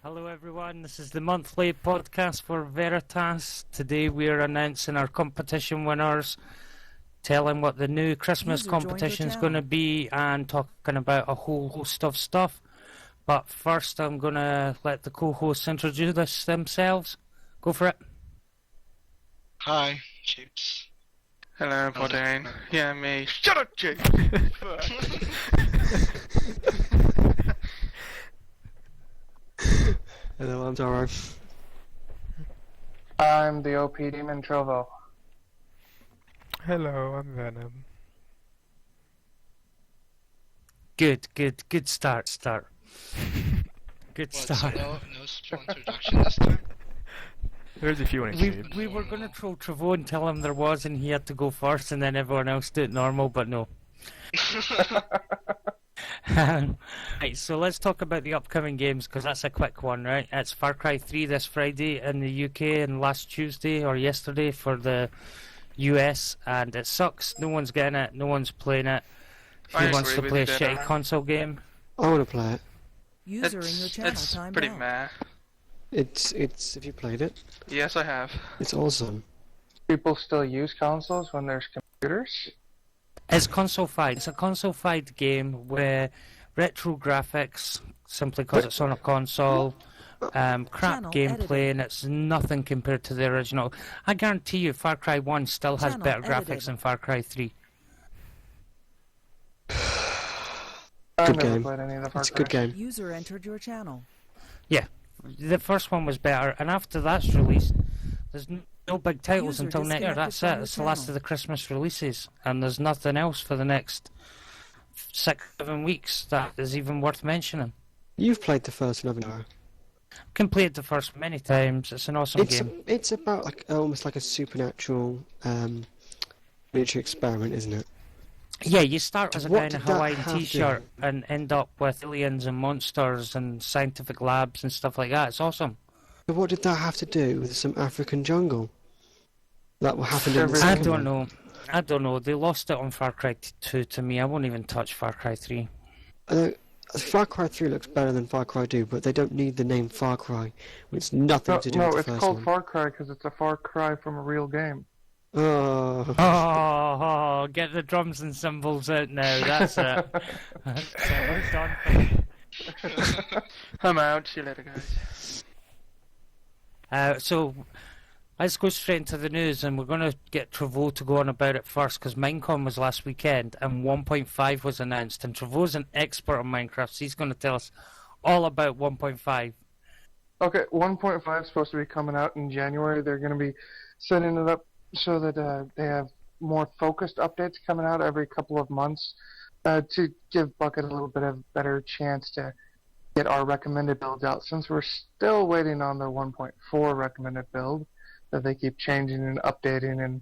Hello everyone, this is the monthly podcast for Veritas. Today we are announcing our competition winners, telling what the new Christmas competition is going to be, and talking about a whole host of stuff. But first I'm going to let the co-hosts introduce themselves. Go for it. Hi, Chips. Hello, Bodine. Yeah, me. Shut up, Chips! Hello, I'm Taro. I'm the OP Demon Trovo. Hello, I'm Venom. Good start. Good What, start. so no introduction this time? There's a few on We were going to troll Trevo and tell him there was and he had to go first and then everyone else did it normal, but no. Right, so let's talk about the upcoming games because that's a quick one, right? It's Far Cry 3 this Friday in the UK and last Tuesday or yesterday for the US, and it sucks. No one's getting it, no one's playing it. Who wants to play a shitty console game? I want to play it. User in your channel It's timed pretty out. meh. It's. Have you played it? Yes, I have. It's awesome. People still use consoles when there's computers? It's console-fied. It's a console-fied game where retro graphics, simply because it's on a console, crap Channel gameplay, edited. and it's nothing compared to the original. I guarantee you Far Cry 1 still has Channel better edited. graphics than Far Cry 3. I've Good never game. played any of the Far It's a good Cry. game. User entered your channel. The first one was better, and after that's released, there's no big titles User until next year. disconnected That's from it. your It's the last channel. of the Christmas releases, and there's nothing else for the next 6-7 weeks that is even worth mentioning. You've played the first one, haven't you? Completed the first many times. It's an awesome It's game. it's about like almost like a supernatural miniature experiment, isn't it? Yeah, you start as a What guy in a did that Hawaiian have to- t-shirt and end up with aliens and monsters and scientific labs and stuff like that. It's awesome. But what did that have to do with some African jungle? That what happened in the I I second don't one? know. I don't know. They lost it on Far Cry 2 to me. I won't even touch Far Cry 3. Far Cry 3 looks better than Far Cry 2, but they don't need the name Far Cry. It's nothing to do No, with the it's first called one. Far Cry because it's a Far Cry from a real game. Oh. Oh, get the drums and cymbals out now. That's it. That's it. We're done. I'm out. See you later, guys. So let's go straight into the news, and we're going to get Trevo to go on about it first because Minecon was last weekend and 1.5 was announced, and Trevo's an expert on Minecraft, so he's going to tell us all about 1.5. Okay, 1.5 is supposed to be coming out in January. They're going to be setting it up so that they have more focused updates coming out every couple of months to give Bucket a little bit of better chance to get our recommended builds out, since we're still waiting on the 1.4 recommended build that they keep changing and updating, and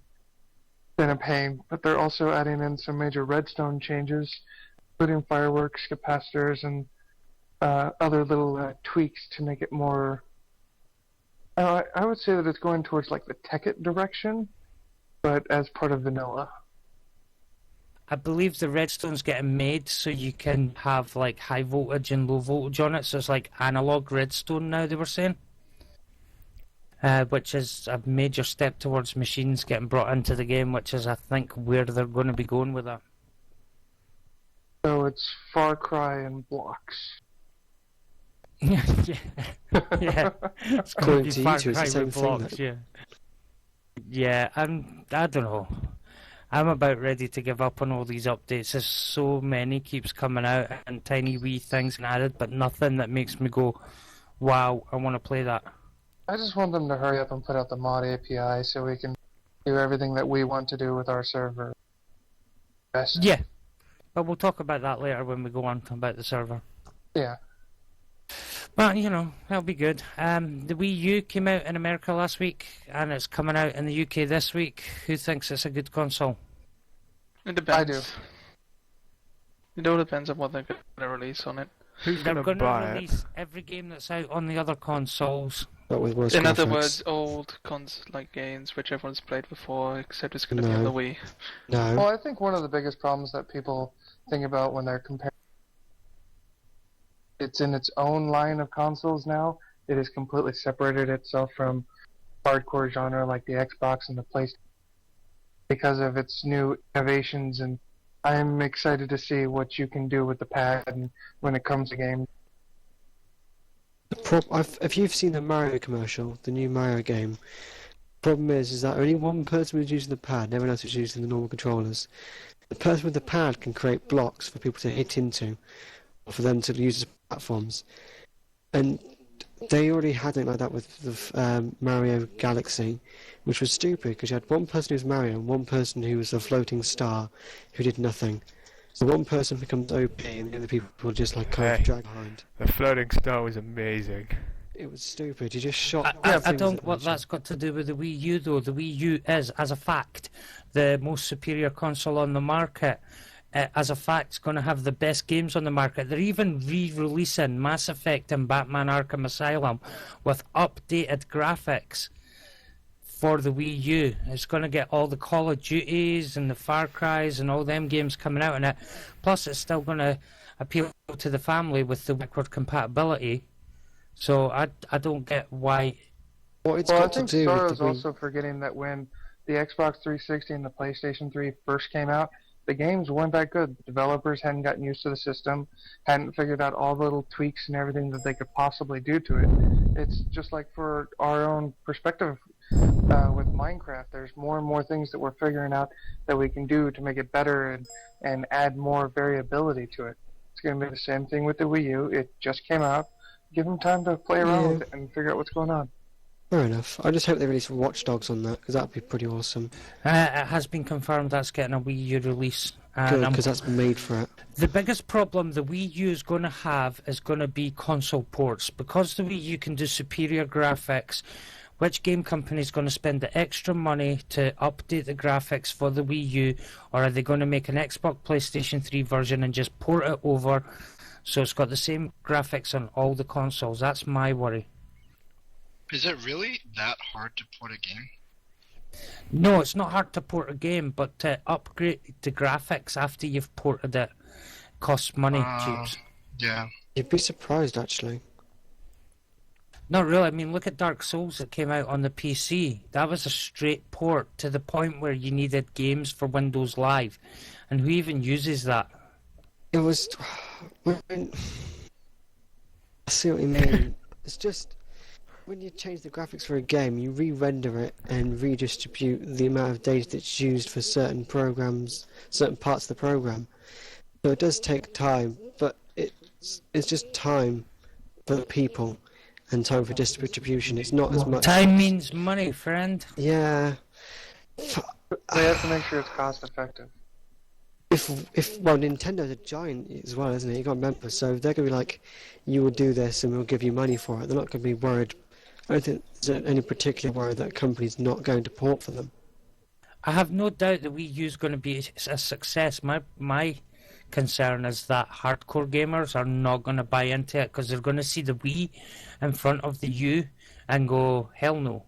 been a pain. But they're also adding in some major redstone changes, including fireworks, capacitors, and other little tweaks to make it more. I would say that it's going towards like the Tekkit direction, but as part of vanilla. I believe the redstone's getting made so you can have like high voltage and low voltage on it, so it's like analog redstone now, they were saying. Which is a major step towards machines getting brought into the game, which is, I think, where they're going to be going with that. So it's Far Cry and blocks. yeah, yeah. It's going According to to be you Far two, it's Cry the same with thing, blocks, though. yeah. Yeah, I don't know. I'm about ready to give up on all these updates. There's so many keeps coming out and tiny wee things added, but nothing that makes me go, wow, I want to play that. I just want them to hurry up and put out the mod API so we can do everything that we want to do with our server. Best. Yeah, but we'll talk about that later when we go on about the server. Yeah. But, you know, that'll be good. The Wii U came out in America last week, and it's coming out in the UK this week. Who thinks it's a good console? It depends. I do. It all depends on what they're going to release on it. Who's They're gonna going to buy release every game that's out on the other consoles. But with worse In other graphics. words, old like games which everyone's played before, except it's going to be on No. the Wii. No. Well, I think one of the biggest problems that people think about when they're comparing it's in its own line of consoles now, it has completely separated itself from hardcore genre like the Xbox and the PlayStation because of its new innovations, and I'm excited to see what you can do with the pad and when it comes to games. If you've seen the Mario commercial, the new Mario game, problem is that only one person was using the pad, and everyone else was using the normal controllers. The person with the pad can create blocks for people to hit into, or for them to use as platforms. And they already had it like that with the Mario Galaxy, which was stupid because you had one person who was Mario and one person who was a floating star who did nothing. So one person becomes OP and the other people just like kind of drag behind. The floating star was amazing. It was stupid. You just shot. I don't. What that's got to do with the Wii U though. The Wii U is, as a fact, the most superior console on the market. As a fact, it's going to have the best games on the market. They're even re-releasing Mass Effect and Batman Arkham Asylum with updated graphics for the Wii U. It's going to get all the Call of Duties and the Far Cries and all them games coming out in it. Plus, it's still going to appeal to the family with the backward compatibility. So I don't get why. Well, I think Sora is also forgetting that when the Xbox 360 and the PlayStation 3 first came out, the games weren't that good. The developers hadn't gotten used to the system, hadn't figured out all the little tweaks and everything that they could possibly do to it. It's just like for our own perspective with Minecraft. There's more and more things that we're figuring out that we can do to make it better and add more variability to it. It's going to be the same thing with the Wii U. It just came out. Give them time to play around with it and figure out what's going on. Fair enough. I just hope they release Watch Dogs on that, because that would be pretty awesome. It has been confirmed that's getting a Wii U release. Good, because that's made for it. The biggest problem the Wii U is going to have is going to be console ports. Because the Wii U can do superior graphics, which game company is going to spend the extra money to update the graphics for the Wii U, or are they going to make an Xbox PlayStation 3 version and just port it over so it's got the same graphics on all the consoles? That's my worry. Is it really that hard to port a game? No, it's not hard to port a game, but to upgrade the graphics after you've ported it costs money, Jeeps. Yeah. You'd be surprised, actually. Not really. I mean, look at Dark Souls that came out on the PC. That was a straight port to the point where you needed games for Windows Live. And who even uses that? It was... I see what you mean. It's just... When you change the graphics for a game, you re-render it and redistribute the amount of data that's used for certain programs, certain parts of the program. So it does take time, but it's just time for the people and time for distribution. It's not as much... Time means money, friend. Yeah. They have to make sure it's cost effective. Well, Nintendo's a giant as well, isn't it? You got to remember. So they're going to be like, you will do this and we'll give you money for it. They're not going to be worried. I don't think there's any particular worry that a company's not going to port for them. I have no doubt that Wii U is going to be a success. My concern is that hardcore gamers are not going to buy into it because they're going to see the Wii in front of the U and go, hell no.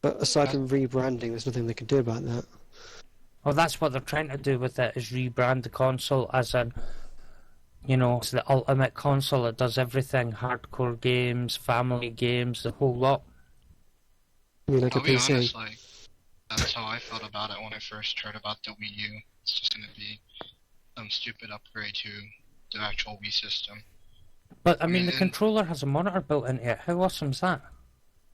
But aside from rebranding, there's nothing they can do about that. Well, that's what they're trying to do with it, is rebrand the console as an, you know, it's the ultimate console. It does everything: hardcore games, family games, the whole lot. I mean, like I'll a be PC. honest, like, that's how I felt about it when I first heard about the Wii U. It's just going to be some stupid upgrade to the actual Wii system. But, I mean, the controller has a monitor built into it. How awesome's that?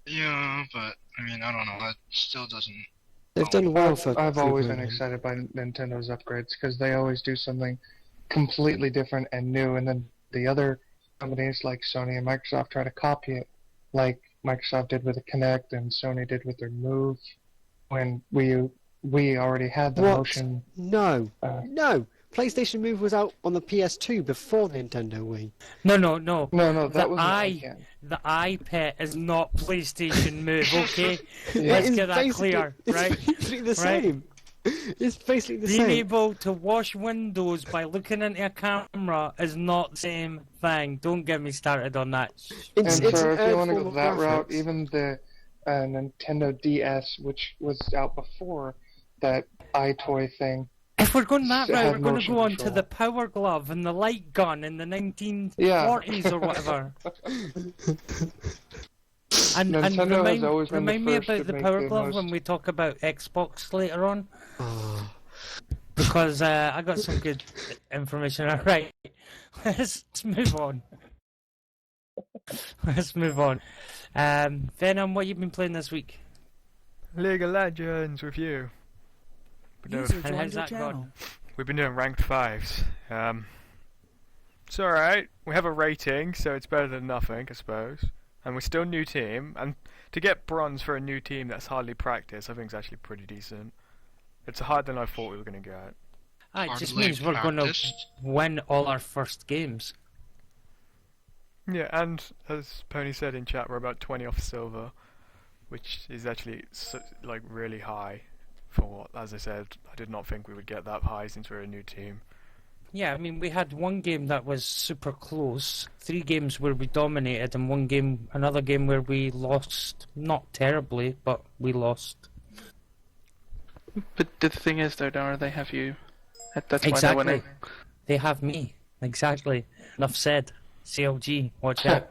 Yeah, but, I mean, I don't know. It still doesn't... They've done well for... I've always been excited by Nintendo's upgrades because they always do something completely different and new, and then the other companies like Sony and Microsoft try to copy it, like Microsoft did with the Kinect and Sony did with their Move, when we already had the motion. No. PlayStation Move was out on the PS2 before the Nintendo Wii. No. No, that was the iPad is not PlayStation Move, okay? Yeah. Let's get that clear, right? It's basically the same. It's basically the Being same. able to wash windows by looking into a camera is not the same thing. Don't get me started on that. It's if an you want to form go of that route, graphics. even the Nintendo DS, which was out before that iToy thing, If we're going that It route, had we're going to motion go on to control. the power glove and the light gun in the 1940s Yeah. or whatever. And Nintendo has always been the remind me first about to the make power the glove most- when we talk about Xbox later on, Oh, because I got some good information. All right, let's move on. Let's move on. Venom, what you been playing this week? League of Legends review. User And joined how's your that channel. gone? We've been doing ranked 5s. It's alright. We have a rating, so it's better than nothing, I suppose. And we're still a new team, and to get bronze for a new team that's hardly practiced, I think is actually pretty decent. It's harder than I thought we were going to get. It just Hardly means we're going to practiced. win all our first games. Yeah, and as Pony said in chat, we're about 20 off silver, which is actually like really high for what, as I said, I did not think we would get that high since we're a new team. Yeah, I mean, we had one game that was super close, 3 games where we dominated, and another game where we lost, not terribly, but we lost. But the thing is, though, Dara, they have you. That's why they're Exactly. winning. They have me. Exactly. Enough said. CLG, watch out.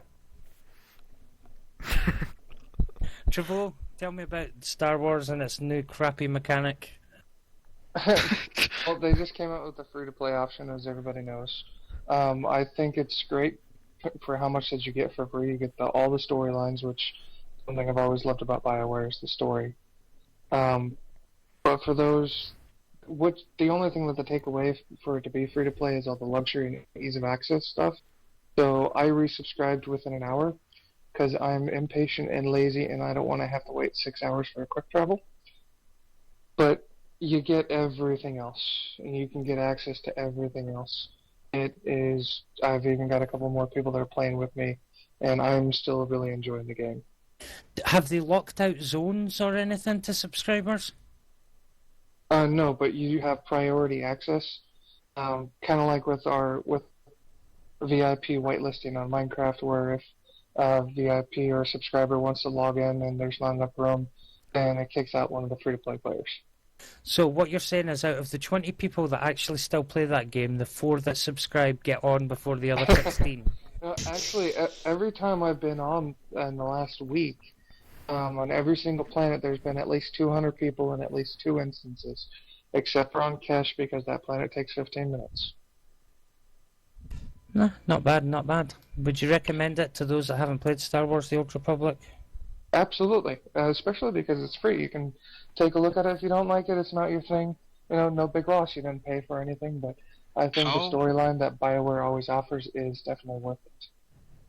Trevor, tell me about Star Wars and its new crappy mechanic. Well, they just came out with the free-to-play option, as everybody knows. I think it's great for how much that you get for free. You get all the storylines, which something I've always loved about BioWare is the story. But for those, the only thing that they take away for it to be free-to-play is all the luxury and ease of access stuff. So I resubscribed within an hour because I'm impatient and lazy, and I don't want to have to wait 6 hours for a quick travel. But you get everything else, and you can get access to everything else. I've even got a couple more people that are playing with me, and I'm still really enjoying the game. Have they locked out zones or anything to subscribers? No, but you have priority access, kind of like with VIP whitelisting on Minecraft, where if a VIP or a subscriber wants to log in and there's not enough room, then it kicks out one of the free-to-play players. So what you're saying is out of the 20 people that actually still play that game, the 4 that subscribe get on before the other 16. Actually, every time I've been on in the last week, on every single planet, there's been at least 200 people in at least 2 instances, except for on Kesh because that planet takes 15 minutes. No, not bad, not bad. Would you recommend it to those that haven't played Star Wars: The Old Republic? Absolutely, especially because it's free. You can take a look at it. If you don't like it, it's not your thing. No big loss. You didn't pay for anything, but I think the storyline that BioWare always offers is definitely worth it.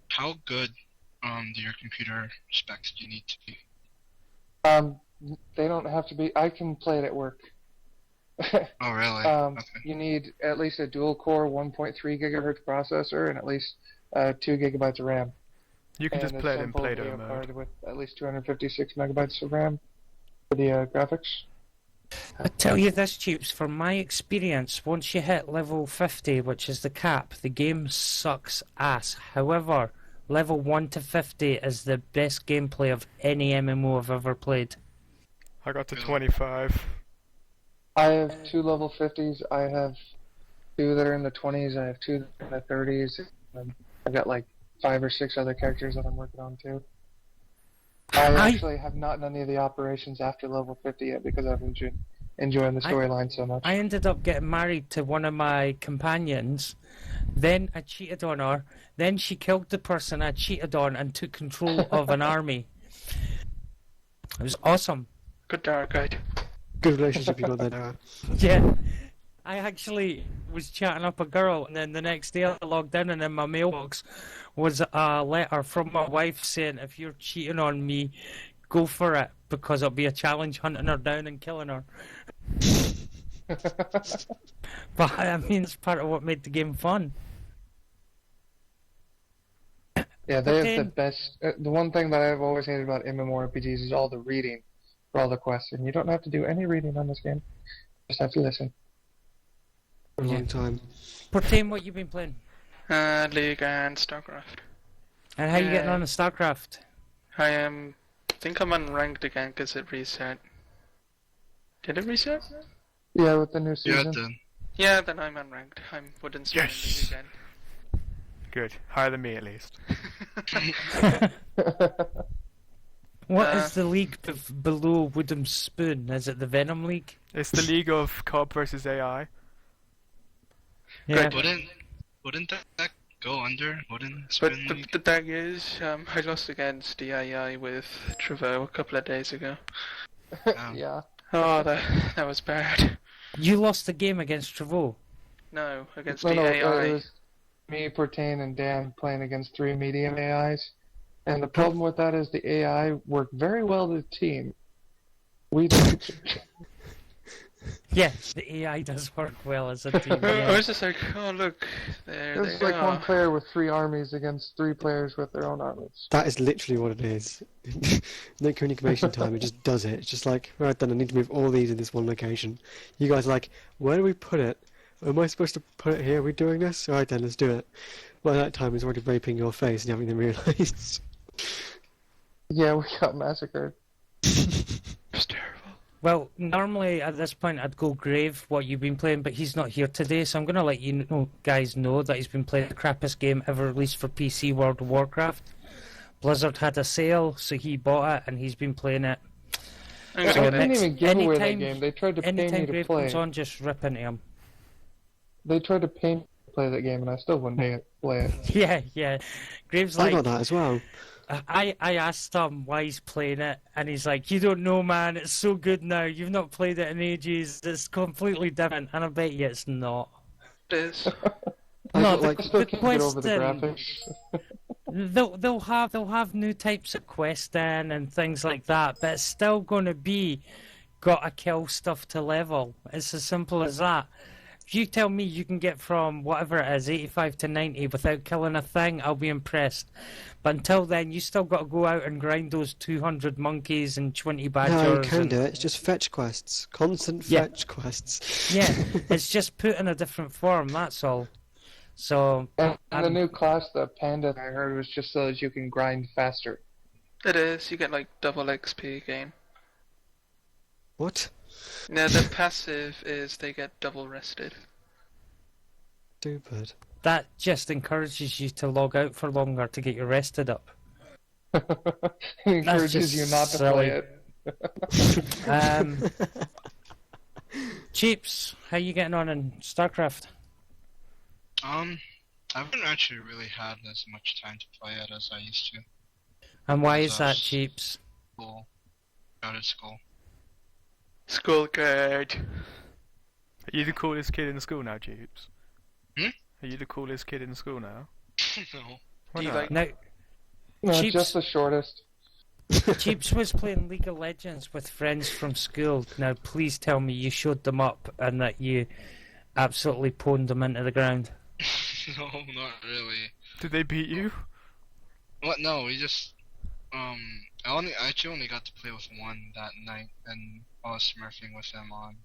How good do your computer specs do you need to be? They don't have to be. I can play it at work. Oh, really? Okay. Okay. You need at least a dual-core 1.3 gigahertz processor and at least 2 gigabytes of RAM. You can just And a play it in simple Play-Doh video mode. card with at least 256 megabytes of RAM for the graphics. I tell you this, Cheeps, from my experience, once you hit level 50, which is the cap, the game sucks ass. However, level 1 to 50 is the best gameplay of any MMO I've ever played. I got to 25. I have 2 level 50s. I have 2 that are in the 20s. I have 2 in the 30s. And I've got like 5 or 6 other characters that I'm working on too. I actually have not done any of the operations after level 50 yet because I've enjoying the storyline so much. I ended up getting married to one of my companions, then I cheated on her, then she killed the person I cheated on and took control of an army. It was awesome. Good, Dara, good. good relationship you got there, Dara. Yeah. I actually was chatting up a girl, and then the next day I logged in, and in my mailbox was a letter from my wife saying, if you're cheating on me, go for it, because it'll be a challenge hunting her down and killing her. But I mean, it's part of what made the game fun. Yeah, they have the best. The one thing that I've always hated about MMORPGs is all the reading for all the quests, and you don't have to do any reading on this game. You just have to listen. For a long time. Pertain, what you been playing? League and StarCraft. And how you getting on in StarCraft? I think I'm unranked again because it reset. Did it reset? Yeah, with the new You're at season. Yeah, then I'm unranked. I wouldn't spend Yes! again. Good. Higher than me, at least. What is the league below Wooden Spoon? Is it the Venom League? It's the League of COD versus AI. Yeah. Wouldn't that go under Wooden But Spoon League? the thing is, I lost against DII with Trevo a couple of days ago. Yeah. Oh, that was bad. You lost the game against Trevor. No, against No, DII. it was me, Pertain, and Dan playing against 3 medium AIs. And the problem with that is the AI work very well as a team. We don't. Yes, the AI does work well as a team. I Yeah. was just like, oh look, there It's they like are. one player with 3 armies against 3 players with their own armies. That is literally what it is. No communication time, it just does it. It's just like, right then, I need to move all these in this one location. You guys are like, where do we put it? Am I supposed to put it here? Are we doing this? Alright then, let's do it. By that time, it's already raping your face and you haven't even realised. Yeah, we got massacred. It's terrible. Well, normally at this point I'd go Grave, what you've been playing, but he's not here today, so I'm going to let you guys know that he's been playing the crappiest game ever released for PC, World of Warcraft. Blizzard had a sale, so he bought it, and he's been playing it. I'm They gonna didn't get it. even give away that anytime- game. They tried to pay me Anytime to Grave play. comes on, just rip into him. They tried to pay me to play that game, and I still wouldn't play it. Yeah. Grave's I like, got that as well. I asked him why he's playing it, and he's like, you don't know, man, it's so good now, you've not played it in ages, it's completely different, and I bet you it's not. It is. No, I still the can't get over the question- graphics. They'll have new types of questing and things like that, but it's still going to be gotta kill stuff to level. It's as simple as that. If you tell me you can get from whatever it is, 85 to 90 without killing a thing, I'll be impressed. But until then, you still got to go out and grind those 200 monkeys and 20 badgers. No, you can and... do it. It's just fetch quests. Constant Yeah. fetch quests. Yeah, it's just put in a different form, that's all. So, And the I'm- new class, the Panda, I heard was just so that you can grind faster. It is. You get like double XP gain. What? No, the passive is they get double rested. Stupid. that just encourages you to log out for longer to get you rested up. It encourages just you not to silly. play it. Cheeps, how you getting on in StarCraft? I haven't actually really had as much time to play it as I used to. And why is Because that, Cheeps? School. Out of school. School card. Are you the coolest kid in school now, Jeeps? Hmm? Are you the coolest kid in school now? No. Why Do you not? like- Now, No, Cheaps. just the shortest. Cheeps was playing League of Legends with friends from school. Now, please tell me you showed them up and that you absolutely pwned them into the ground. No, not really. Did they beat you? What? No, we just I actually only got to play with one that night, and I was smurfing with him on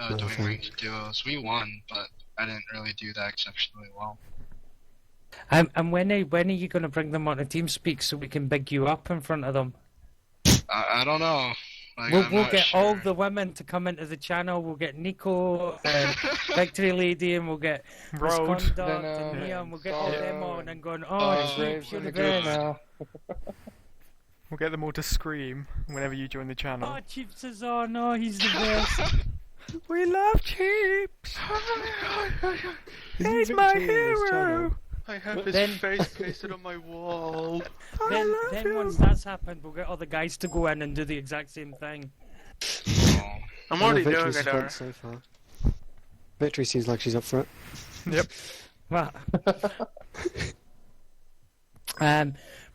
doing Okay. ranked duos. We won, but I didn't really do that exceptionally well. And when are you going to bring them onto TeamSpeak so we can big you up in front of them? I don't know. Like, We'll I'm not get sure. all the women to come into the channel. We'll get Nico and Victory Lady, and we'll get Road. Misconduct Venom, and Neon. We'll get all Solo, them on and going, Oh, oh, Graves Cheeps, you're in the the group best. now. We'll get them all to scream whenever you join the channel. Oh, Cheeps is on. Oh, he's the best. We love Cheeps! He's my hero! I have his Then- face pasted on my wall. then once that's happened, we'll get all the guys to go in and do the exact same thing. Oh. I'm already doing Victory's it. went so far. Victory seems like she's up for it. Yep. Well,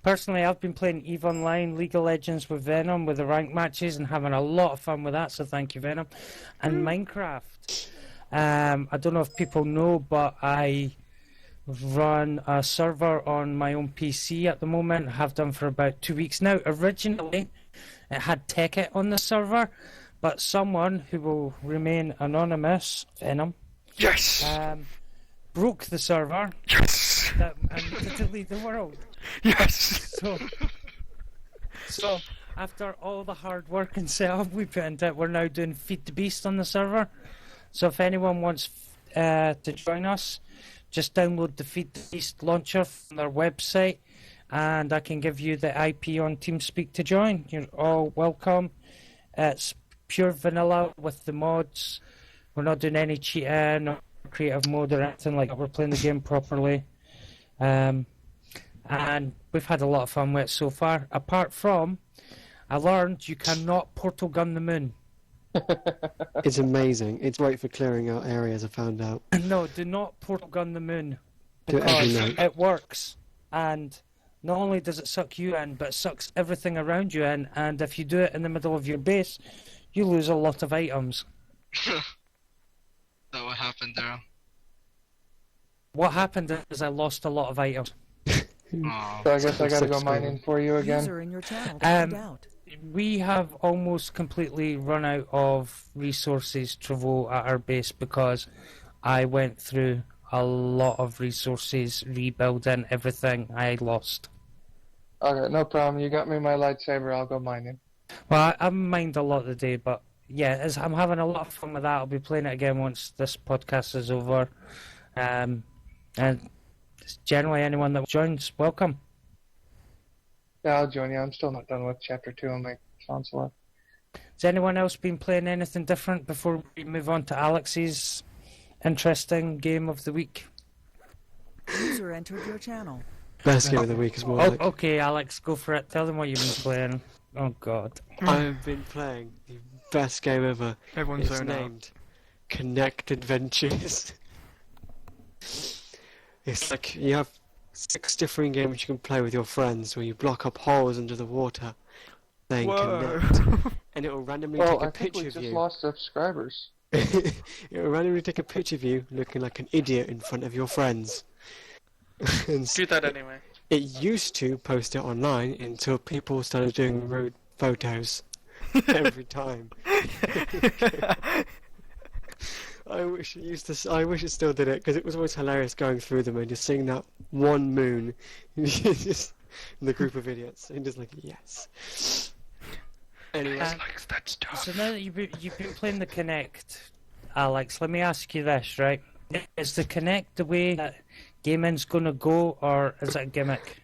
personally, I've been playing EVE Online, League of Legends with Venom, with the ranked matches, and having a lot of fun with that, so thank you, Venom. And Minecraft. I don't know if people know, but I run a server on my own PC at the moment, have done for about 2 weeks now. Originally, it had Tekkit on the server, but someone who will remain anonymous, Venom, Yes! broke the server Yes! and to delete the world. Yes! So After all the hard work and setup we put into it, we're now doing Feed the Beast on the server. So if anyone wants to join us, just download the Feed the Beast launcher from their website, and I can give you the IP on TeamSpeak to join. You're all welcome. It's pure vanilla with the mods. We're not doing any cheating or creative mode or anything like that. We're playing the game properly. And we've had a lot of fun with it so far. Apart from, I learned you cannot portal gun the moon. It's amazing. It's great for clearing out areas, I found out. No, do not portal gun the moon. Do it every Because night. it works. And not only does it suck you in, but it sucks everything around you in. And if you do it in the middle of your base, you lose a lot of items. That what happened there. What happened is I lost a lot of items. Oh. So I guess I gotta go Six mining for you again. User in your channel timed out. We have almost completely run out of resources, Trevor, at our base because I went through a lot of resources rebuilding everything I lost. Okay, no problem. You got me my lightsaber. I'll go mining. Well, I mined a lot today, but yeah, I'm having a lot of fun with that. I'll be playing it again once this podcast is over. And generally anyone that joins, welcome. Yeah, I'll join you. I'm still not done with Chapter 2 on my console. Has anyone else been playing anything different before we move on to Alex's interesting game of the week? User entered your channel. Best game of the week is more like. Okay, Alex, go for it. Tell them what you've been playing. Oh, God. I've been playing the best game ever. Everyone's It's zoned out. named Connect Adventures. It's like you have 6 different games you can play with your friends where you block up holes under the water, saying Whoa. connect, and it will randomly Well, take a I think picture we of just you. lost subscribers. It will randomly take a picture of you looking like an idiot in front of your friends. And Do that anyway. it used to post it online until people started doing rude photos every time. I wish it used to. I wish it still did it because it was always hilarious going through them and just seeing that one moon, just in the group of idiots, and just like yes. Anyway, Likes that stuff. So now that you've been playing the Connect, Alex, let me ask you this, right? Is the Connect the way that gaming's going to go, or is it a gimmick?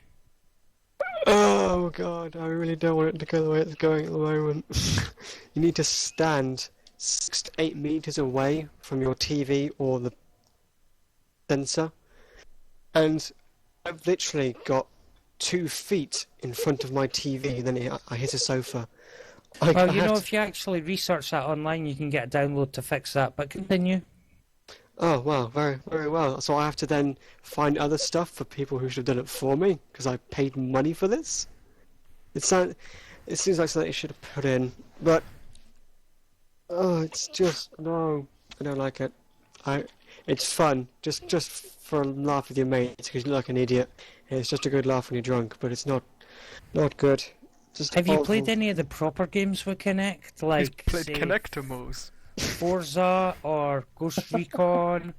oh god, I really don't want it to go the way it's going at the moment. You need to stand 6 to 8 meters away from your TV or the sensor, and I've literally got 2 feet in front of my TV, and then I hit a sofa. Well, you know, if you actually research that online, you can get a download to fix that, but continue. Oh, well, very, very well. So I have to then find other stuff for people who should have done it for me, because I paid money for this? It seems like something you should have put in, but... Oh, it's just... No, I don't like it. It's fun, just for a laugh with your mates, because you look like an idiot. It's just a good laugh when you're drunk, but it's not good. Just Have you awful. played any of the proper games with Connect, He's like played say, Connectimals. Forza or Ghost Recon?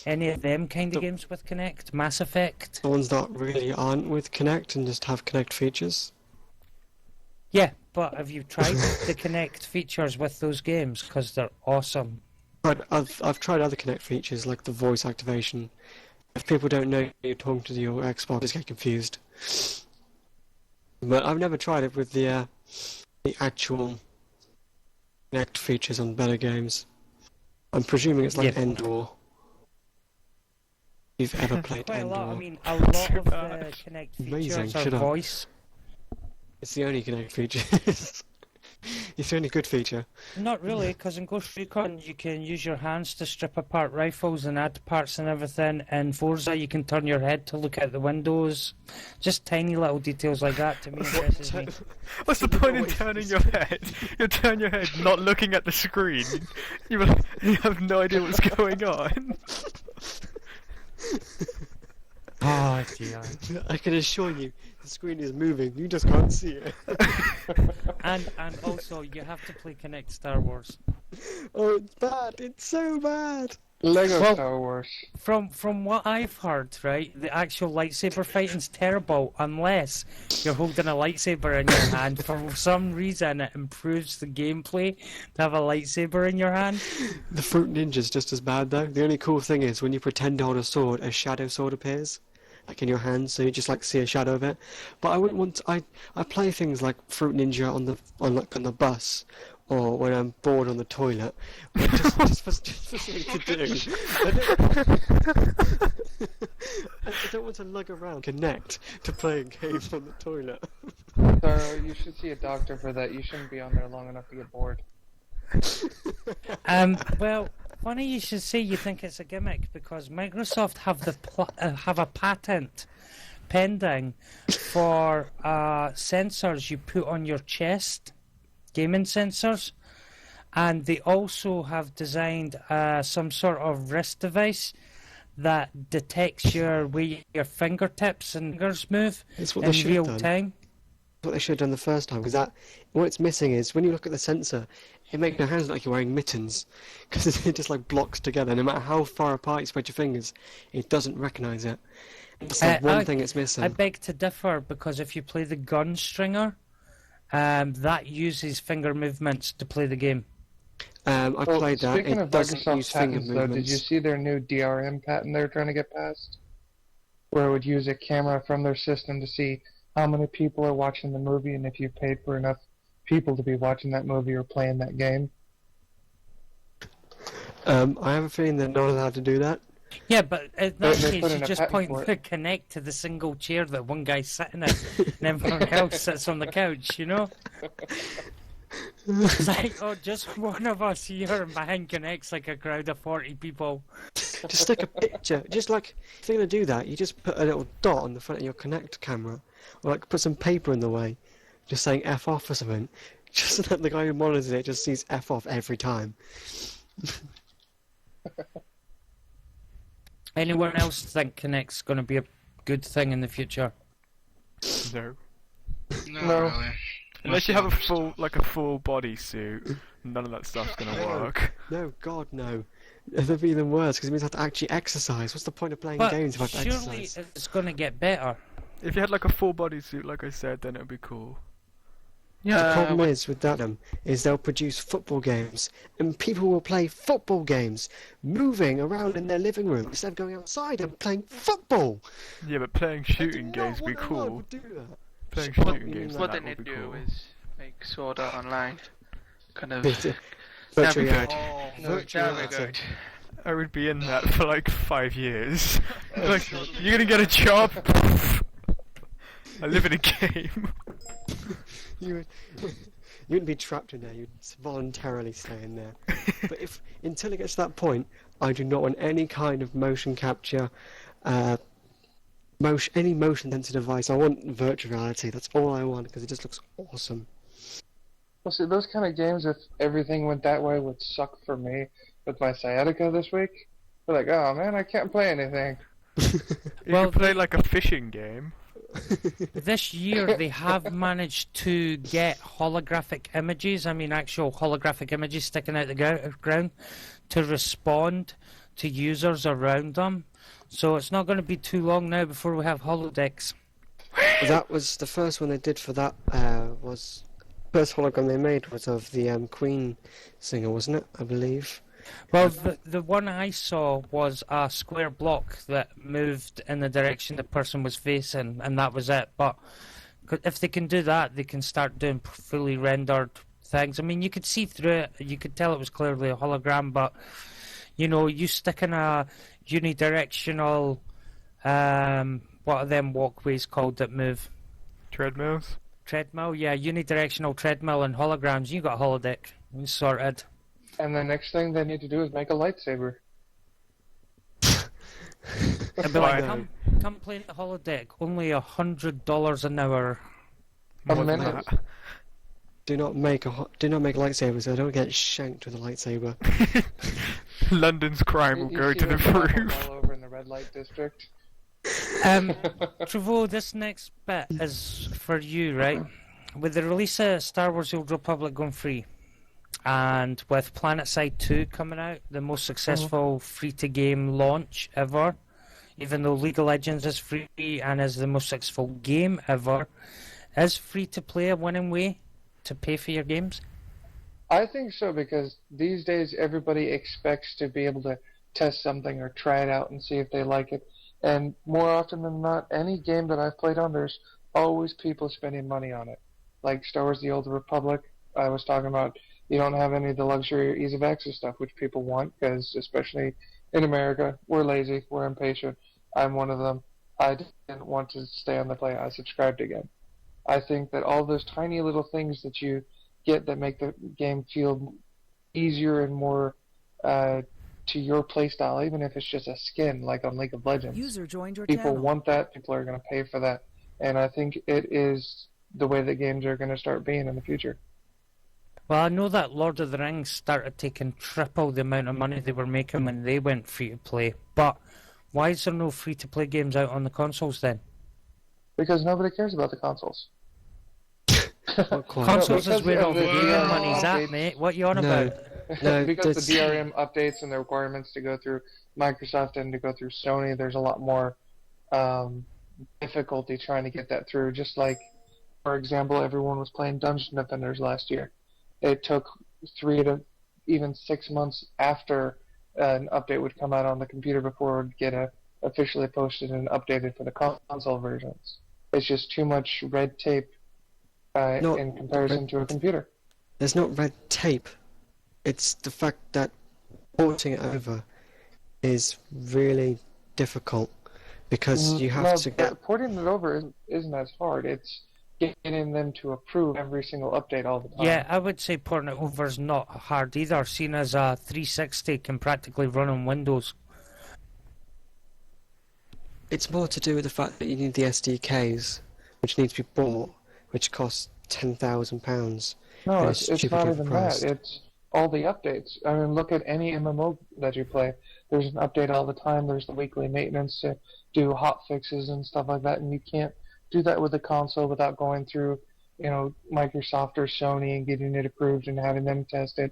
Any of them kind of games with Connect? Mass Effect? The ones that really aren't with Connect and just have Connect features. Yeah, but have you tried the Connect features with those games? Because they're awesome. But I've tried other Connect features like the voice activation. If people don't know you're talking to your Xbox, just get confused. But I've never tried it with the actual Connect features on better games. I'm presuming it's like Yeah. Endor. If you've ever played Quite a Endor. lot. I mean, a lot of the bad. Connect Amazing, features are shut up. voice. It's the only Connect feature. It's the only good feature. Not really, because in Ghost Recon you can use your hands to strip apart rifles and add parts and everything. In Forza you can turn your head to look out the windows. Just tiny little details like that to me impresses me. What's the point in turning your head? You turn your head not looking at the screen. You have no idea what's going on. Oh dear. I can assure you, the screen is moving. You just can't see it. And also you have to play Connect Star Wars. Oh, it's bad. It's so bad. Lego Well- Star Wars. From what I've heard, right, the actual lightsaber fighting's terrible unless you're holding a lightsaber in your hand. For some reason, it improves the gameplay to have a lightsaber in your hand. The Fruit Ninja's just as bad though. The only cool thing is when you pretend to hold a sword, a shadow sword appears, like in your hand, so you just like see a shadow of it. But I wouldn't want. I play things like Fruit Ninja on the bus, or when I'm bored on the toilet, or just for something to do. I don't want to lug around, connect to playing games on the toilet. So you should see a doctor for that. You shouldn't be on there long enough to get bored. Well, funny you should say you think it's a gimmick because Microsoft have a patent pending for sensors you put on your chest, gaming sensors, and they also have designed some sort of wrist device that detects where your fingertips and fingers move It's what in they should real have done. time. What they should have done the first time, because what it's missing is when you look at the sensor, it makes your hands look like you're wearing mittens, because it just like blocks together. No matter how far apart you spread your fingers, it doesn't recognise it. That's the one thing it's missing. I beg to differ because if you play the gun stringer, that uses finger movements to play the game. I played that. Speaking It of doesn't Microsoft use finger patents, though, did movements. you see their new DRM patent they're trying to get passed? Where it would use a camera from their system to see how many people are watching the movie and if you paid for enough people to be watching that movie or playing that game. I have a feeling they're not allowed to do that. Yeah, but in that They case, put you in a just patent point for it. the connect to the single chair that one guy's sitting in, and everyone else sits on the couch, you know? It's like, oh, just one of us here, and behind connects like a crowd of 40 people. Just stick a picture. Just like, if you're going to do that, you just put a little dot on the front of your Connect camera. Or like put some paper in the way, just saying F off or something. Just so that the guy who monitors it just sees F off every time. Anyone else think Connect's going to be a good thing in the future? No. No, No. really. Unless you have a Mostly full body suit, none of that stuff's gonna work. No, God, no. That'd be even worse, because it means I have to actually exercise. What's the point of playing But games if I have to surely exercise? it's going to get better. If you had like a full body suit, like I said, then it'd be cool. The problem is with that is they'll produce football games, and people will play football games, moving around in their living room instead of going outside and playing football. Yeah, but playing I shooting do not games would be want a world cool. would do that. Playing What shooting you games mean, like What they that need would to be do cool. is make Sword Art Online kind of Virtual navigate. reality. Oh, Virtual there we reality. go. I would be in that for like 5 years. Like, you're gonna get a job? I live in a game. You wouldn't be trapped in there. You'd voluntarily stay in there. But until it gets to that point, I do not want any kind of motion capture, any motion sensor device. I want virtual reality. That's all I want because it just looks awesome. Well, see, those kind of games, if everything went that way, would suck for me with my sciatica this week. We're like, oh man, I can't play anything. You Well, could play like a fishing game. This year they have managed to get holographic images, actual holographic images sticking out the ground, to respond to users around them. So it's not going to be too long now before we have holodecks. That was the first one they did for that. Was first hologram they made was of the Queen singer, wasn't it? I believe. Well, the one I saw was a square block that moved in the direction the person was facing, and that was it. But if they can do that, they can start doing fully rendered things. You could see through it. You could tell it was clearly a hologram, but, you stick in a unidirectional, what are them walkways called that move? Treadmills. Treadmill, yeah, unidirectional treadmill and holograms. You got a holodeck. You sorted. And the next thing they need to do is make a lightsaber. I'd be like, Why? come play in the holodeck. Only $100 an hour. A More than minute. that. Do not make lightsabers. So I don't get shanked with a lightsaber. London's crime will You go see to the what's happening roof. all over in the red light district. Trevo, this next bit is for you, right? With the release of Star Wars: The Old Republic going free, and with PlanetSide 2 coming out, the most successful free-to-game launch ever, even though League of Legends is free and is the most successful game ever, is free-to-play a winning way to pay for your games? I think so, because these days everybody expects to be able to test something or try it out and see if they like it. And more often than not, any game that I've played on, there's always people spending money on it. Like Star Wars The Old Republic, I was talking about, you don't have any of the luxury or ease of access stuff, which people want, because especially in America, we're lazy, we're impatient. I'm one of them. I didn't want to stay on the play. I subscribed again. I think that all those tiny little things that you get that make the game feel easier and more to your playstyle, even if it's just a skin like on League of Legends. User joined your People channel. want that. People are going to pay for that. And I think it is the way that games are going to start being in the future. Well, I know that Lord of the Rings started taking triple the amount of money they were making when they went free-to-play. But why is there no free-to-play games out on the consoles then? Because nobody cares about the consoles. Not quite. Consoles No, is where because all of the the gaming DRM money's at, updates. mate. What you on No. about? No, because that's- the DRM updates and the requirements to go through Microsoft and to go through Sony, there's a lot more difficulty trying to get that through. Just like, for example, everyone was playing Dungeon Defenders last year. It took 3 to even 6 months after an update would come out on the computer before it would get officially posted and updated for the console versions. It's just too much red tape in comparison to a computer. There's not red tape. It's the fact that porting it over is really difficult because you have to get... Porting it over isn't as hard. It's getting them to approve every single update all the time. Yeah, I would say porting it over is not hard either, seeing as a 360 can practically run on Windows. It's more to do with the fact that you need the SDKs, which need to be bought, which cost £10,000. No, and it's stupidly not even priced. that. It's all the updates. I mean, look at any MMO that you play. There's an update all the time. There's the weekly maintenance to do hot fixes and stuff like that, and you can't do that with the console without going through, Microsoft or Sony and getting it approved and having them test it,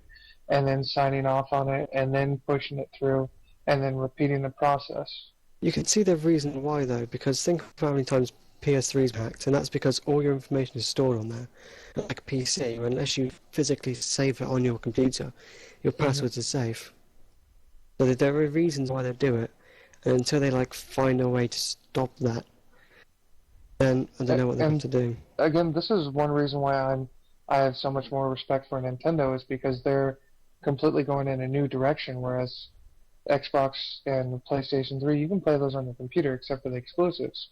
and then signing off on it, and then pushing it through, and then repeating the process. You can see the reason why, though, because think of how many times PS3's hacked, and that's because all your information is stored on there. Like a PC, unless you physically save it on your computer, your passwords are safe. So there are reasons why they do it, and until they find a way to stop that, then I don't know what they're going to do. Again, this is one reason why I have so much more respect for Nintendo, is because they're completely going in a new direction, whereas Xbox and PlayStation 3, you can play those on your computer except for the exclusives,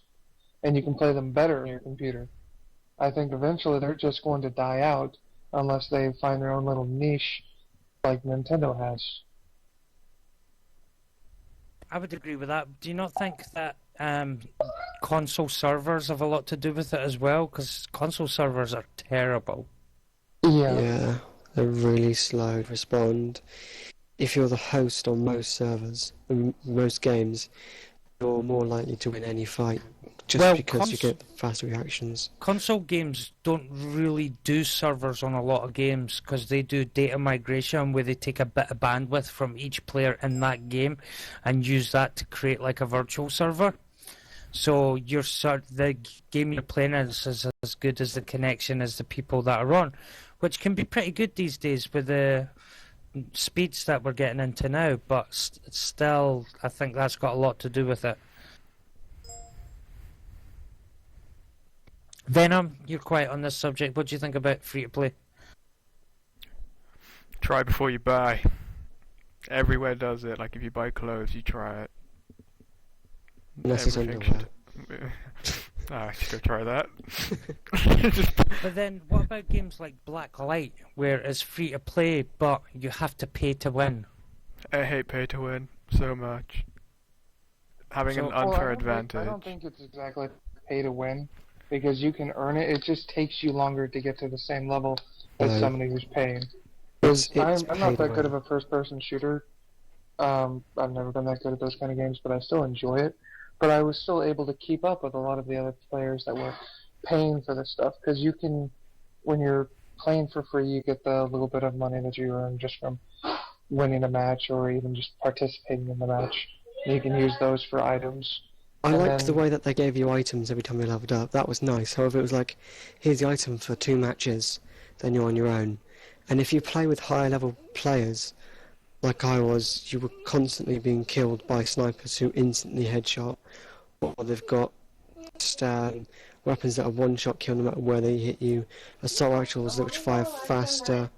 and you can play them better on your computer. I think eventually they're just going to die out unless they find their own little niche like Nintendo has. I would agree with that. Do you not think that console servers have a lot to do with it as well? Because console servers are terrible. Yeah, they're really slow to respond. If you're the host on most servers, and most games, you're more likely to win any fight, just because you get fast reactions. Console games don't really do servers on a lot of games because they do data migration where they take a bit of bandwidth from each player in that game and use that to create a virtual server. So the game you're playing is as good as the connection as the people that are on, which can be pretty good these days with the speeds that we're getting into now, but still I think that's got a lot to do with it. Venom, you're quiet on this subject. What do you think about free-to-play? Try before you buy. Everywhere does it. Like if you buy clothes, you try it. Unless it's underwear. I should go try that. But then, what about games like Blacklight, where it's free-to-play, but you have to pay to win? I hate pay to win so much. Having an unfair advantage. I don't think it's exactly pay to win, because you can earn it. It just takes you longer to get to the same level as somebody who's paying. It's I'm not that pay to good of win. a first-person shooter. I've never been that good at those kind of games, but I still enjoy it. But I was still able to keep up with a lot of the other players that were paying for this stuff, because you can, when you're playing for free, you get the little bit of money that you earn just from winning a match or even just participating in the match. You can use those for items. I And liked the then- way that they gave you items every time you leveled up. That was nice. However, it was like, here's the item for 2 matches, then you're on your own. And if you play with higher level players, like I was, you were constantly being killed by snipers who instantly headshot, or they've got just weapons that are one-shot kill no matter where they hit you, assault rifles which fire faster.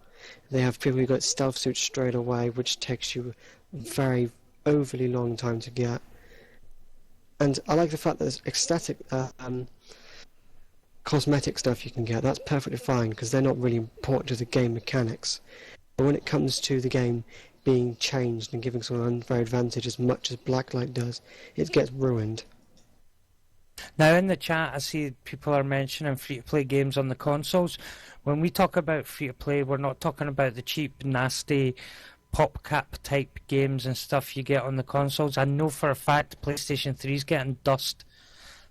They have people who got stealth suits straight away, which takes you a very overly long time to get. And I like the fact that there's ecstatic cosmetic stuff you can get. That's perfectly fine because they're not really important to the game mechanics. But when it comes to the game being changed and giving someone an unfair advantage as much as Blacklight does, it gets ruined. Now in the chat I see people are mentioning free-to-play games on the consoles. When we talk about free-to-play, we're not talking about the cheap, nasty PopCap type games and stuff you get on the consoles. I know for a fact PlayStation 3 is getting Dust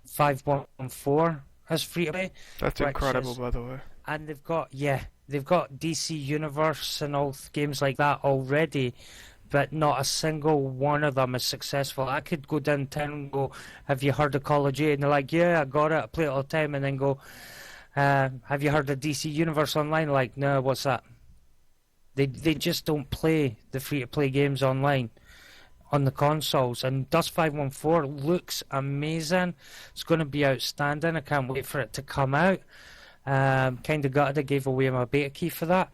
514 as free-to-play. That's incredible, by the way. And they've got DC Universe and all games like that already, but not a single one of them is successful. I could go downtown and go, have you heard of Call of Duty? And they're like, yeah, I got it, I play it all the time. And then go, have you heard of DC Universe Online? Like, no, what's that? They just don't play the free-to-play games online on the consoles. And Dust 514 looks amazing. It's going to be outstanding. I can't wait for it to come out. Kind of gutted I gave away my beta key for that.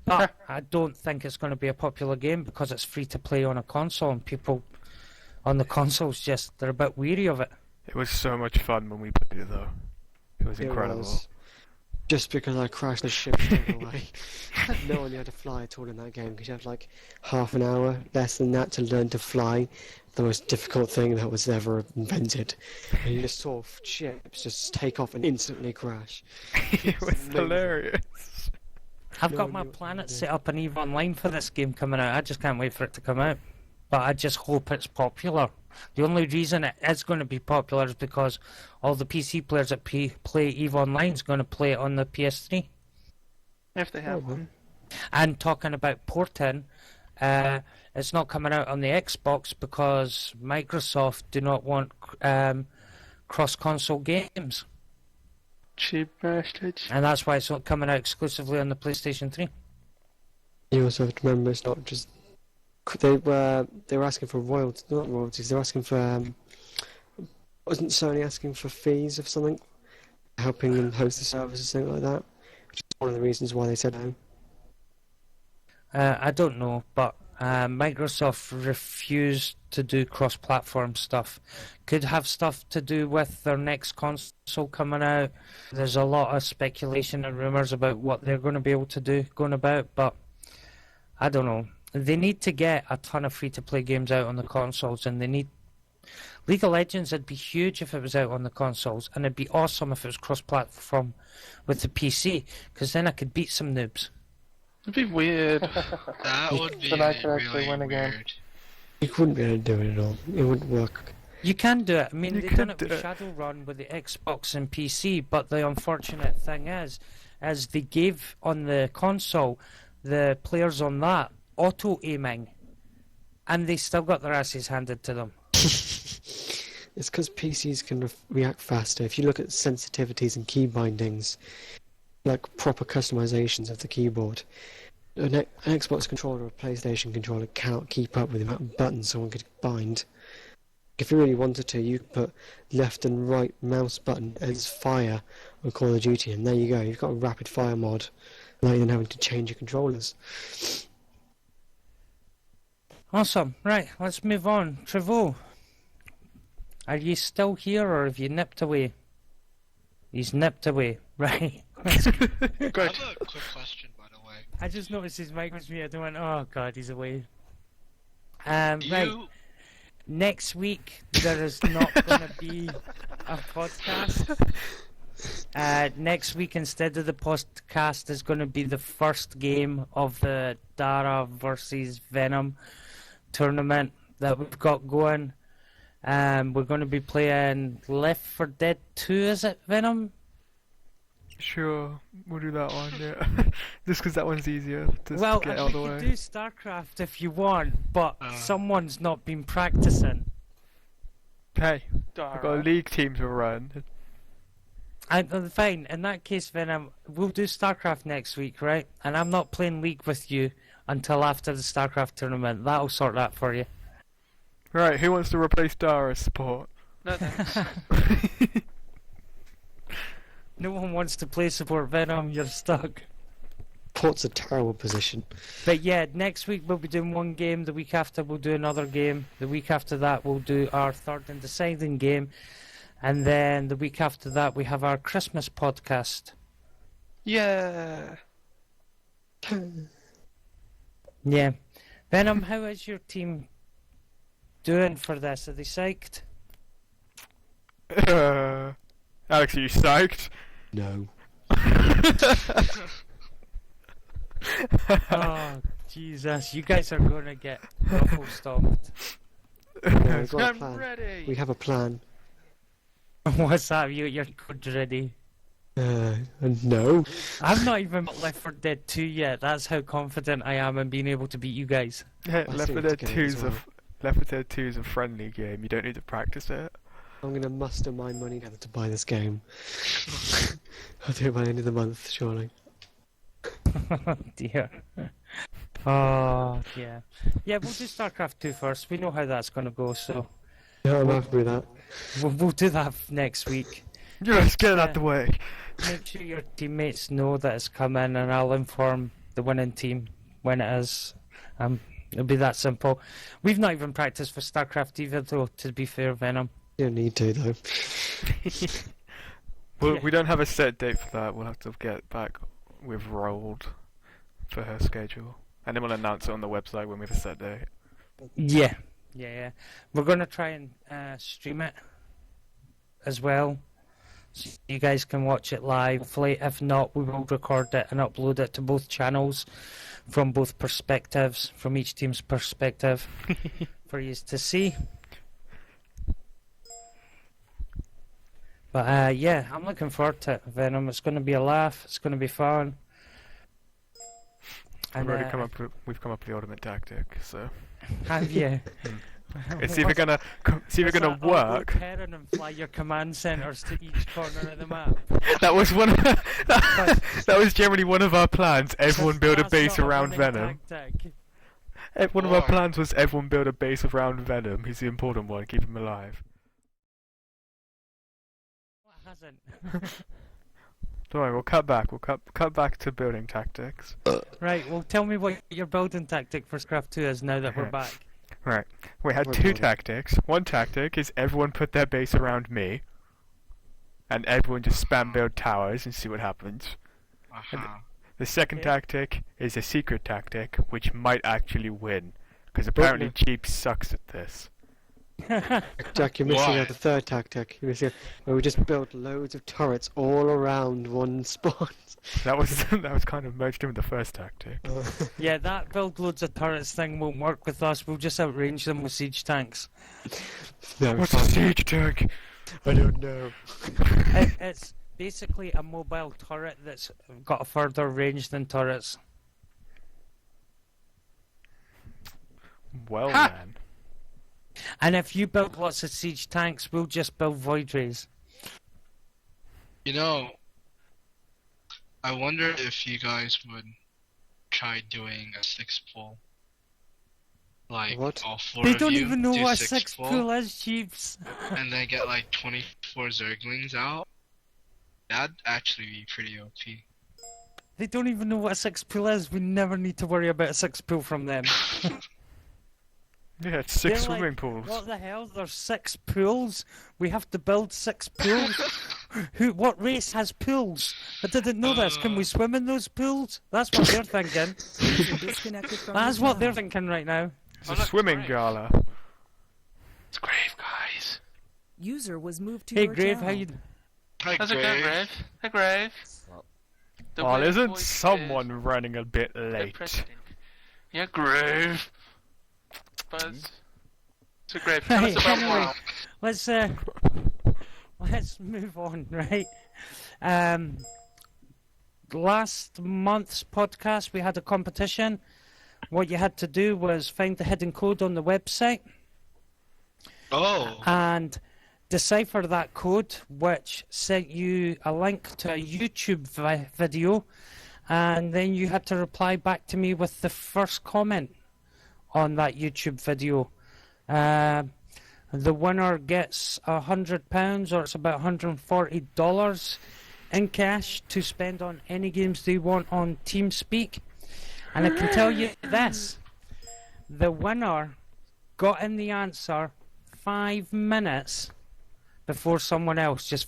But I don't think it's going to be a popular game because it's free to play on a console, and people on the consoles they're a bit weary of it. It was so much fun when we played it, though. It was incredible. Just because I crashed the ship straight away. No one had to fly at all in that game because you have like half an hour, less than that, to learn to fly. The most difficult thing that was ever invented. And you just saw ships just take off and instantly crash. It was hilarious. I've got my planet set up in EVE Online for this game coming out. I just can't wait for it to come out. But I just hope it's popular. The only reason it is going to be popular is because all the PC players that play EVE Online is going to play it on the PS3. If they have one. And talking about porting, it's not coming out on the Xbox because Microsoft do not want cross-console games. Cheap bastards. And that's why it's not coming out exclusively on the PlayStation 3. You also have to remember it's not just... They were asking for royalties, not royalties, they were asking for... wasn't Sony asking for fees of something? Helping them host the service or something like that? Which is one of the reasons why they said no. I don't know, but Microsoft refused to do cross-platform stuff. Could have stuff to do with their next console coming out. There's a lot of speculation and rumours about what they're going to be able to do going about, but I don't know. They need to get a ton of free-to-play games out on the consoles, and they need... League of Legends would be huge if it was out on the consoles, and it'd be awesome if it was cross-platform with the PC, because then I could beat some noobs. It'd be weird. That would be Then I could actually really win again. weird. You couldn't be able to do it at all. It wouldn't work. You can do it. I mean, You they've done could it with do it. Shadowrun with the Xbox and PC, but the unfortunate thing is they gave on the console the players on that auto-aiming, and they still got their asses handed to them. It's because PCs can react faster. If you look at sensitivities and key bindings, like proper customizations of the keyboard, an Xbox controller or a PlayStation controller cannot keep up with the amount of buttons someone could bind. If you really wanted to, you could put left and right mouse button as fire on Call of Duty, and there you go. You've got a rapid fire mod, without even having to change your controllers. Awesome. Right, let's move on. Trevo, are you still here or have you nipped away? He's nipped away. Right. I have a quick question, by the way. I just noticed his mic was muted. I went, oh god, he's away. Do Right. you- Next week there is not going to be a podcast. Next week, instead of the podcast, is going to be the first game of the Dara versus Venom tournament that we've got going. We're going to be playing Left 4 Dead 2, is it, Venom? Sure, we'll do that one, yeah. Just because that one's easier to Well, get out we of the could way. do StarCraft if you want, but someone's not been practicing. Hey, I've got a league team to run. Fine, in that case, Venom, we'll do StarCraft next week, right? And I'm not playing League with you until after the StarCraft tournament. That'll sort that for you. Right, who wants to replace Dara as support? No thanks. No one wants to play support, Venom, you're stuck. Port's a terrible position. But yeah, next week we'll be doing one game, the week after we'll do another game, the week after that we'll do our third and deciding game, and then the week after that we have our Christmas podcast. Yeah. Yeah. Venom, how is your team doing for this? Are they psyched? Alex, are you psyched? No. Oh, Jesus, you guys are going to get ruffle stomped. No, we've got a I'm plan. ready. We have a plan. What's that? You're good ready? No. I've not even got Left 4 Dead 2 yet. That's how confident I am in being able to beat you guys. Yeah, I Left see 4 what's Dead going 2's as well. Left 4 Dead 2 is a friendly game. You don't need to practice it. I'm going to muster my money together to buy this game. I'll do it by the end of the month, surely. Oh dear. Oh dear. Yeah, we'll do StarCraft 2 first. We know how that's going to go, so Yeah, I'm happy with that. we'll do that next week. Just get it out the way. Make sure your teammates know that it's coming, and I'll inform the winning team when it is. It'll be that simple. We've not even practiced for StarCraft either, though, to be fair, Venom. You don't need to, though. Well, Yeah. we don't have a set date for that. We'll have to get back with Rolled for her schedule. And then we'll announce it on the website when we have a set date. Yeah. We're going to try and stream it as well, so you guys can watch it live. Hopefully, if not, we will record it and upload it to both channels from both perspectives, from each team's perspective, for you to see. But yeah, I'm looking forward to it, Venom. It's going to be a laugh. It's going to be fun. We've already come up with the ultimate tactic, so Have you? it's either gonna work. Terran and fly your command centers to each corner of the map. That was that was generally one of our plans. Everyone build a That's base not a around winning Venom. tactic. One of our plans was everyone build a base around Venom. He's the important one. Keep him alive. What hasn't? Don't worry, we'll cut back. We'll cut back to building tactics. Right, well tell me what your building tactic for StarCraft 2 is now that we're back. Right. We had We're two building. tactics. One tactic is everyone put their base around me. And everyone just spam build towers and see what happens. The second Okay. tactic is a secret tactic, which might actually win. Because apparently Jeep sucks at this. Jack, you're missing Why? out the third tactic. You're missing out, where we just built loads of turrets all around one spot. That was kind of merged in with the first tactic. Yeah, that build loads of turrets thing won't work with us. We'll just outrange them with siege tanks. No, What's a fine. siege tank? I don't know. It's basically a mobile turret that's got a further range than turrets. Well Ha! then. And if you build lots of siege tanks, we'll just build void rays. You know, I wonder if you guys would try doing a 6-pull. Like, What? all four They of don't you even know do what a 6 6-pool is, Chiefs. and then get like 24 Zerglings out. That'd actually be pretty OP. They don't even know what a 6-pool is. We never need to worry about a 6-pool from them. Yeah, it's 6 They're like, swimming pools. What the hell? There's 6 pools? We have to build 6 pools? What race has pools? I didn't know this. Can we swim in those pools? That's what they're thinking. User disconnected from That's your what they're channel. thinking right now. It's Oh, a look, swimming Grave. gala. It's Grave, guys. User was moved to Hey, your Grave, channel. how you... Hi, How's it going, Grave? Hey, Grave. The Oh, weird isn't voice someone running a bit is the late? president. Yeah, Grave. Buzz. So, Grave, tell us Right, about anyway. WoW. Let's move on, right? last month's podcast, we had a competition. What you had to do was find the hidden code on the website. Oh. And decipher that code, which sent you a link to a YouTube video, and then you had to reply back to me with the first comment on that YouTube video. The winner gets £100, or it's about $140 in cash to spend on any games they want on TeamSpeak. And I can tell you this, the winner got in the answer 5 minutes before someone else. There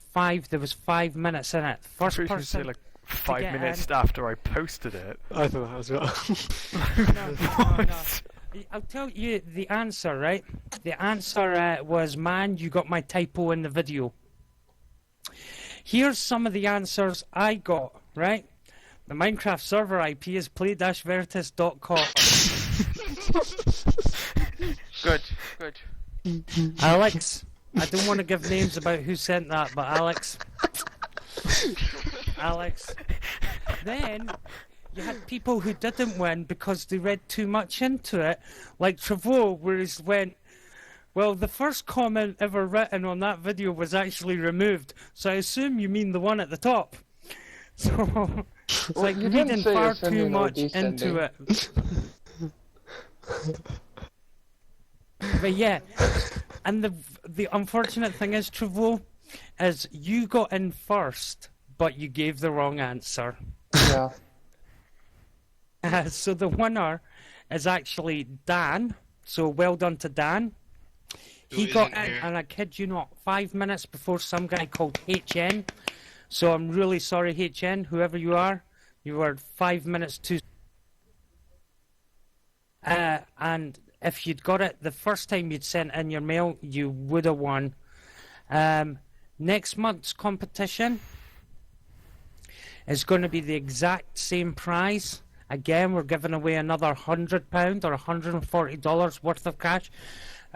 was 5 minutes in it. First I thought you person say like 5 get minutes in. after I posted it. I thought that as well. No. I'll tell you the answer, right? The answer was, man, you got my typo in the video. Here's some of the answers I got, right? The Minecraft server IP is play-veritas.com. Good. Alex, I don't want to give names about who sent that, but Alex. Then you had people who didn't win because they read too much into it, like Trevor, where he went, well, the first comment ever written on that video was actually removed, so I assume you mean the one at the top. So it's like you didn't reading say far ascending too or much descending. into it. But yeah, and the unfortunate thing is, Trevor, is you got in first, but you gave the wrong answer. Yeah. So the winner is actually Dan. So well done to Dan. He got in, and I kid you not, 5 minutes before some guy called HN. So I'm really sorry, HN, whoever you are. You were 5 minutes too. And if you'd got it the first time you'd sent in your mail, you would have won. Next month's competition is going to be the exact same prize. Again, we're giving away another £100 or $140 worth of cash.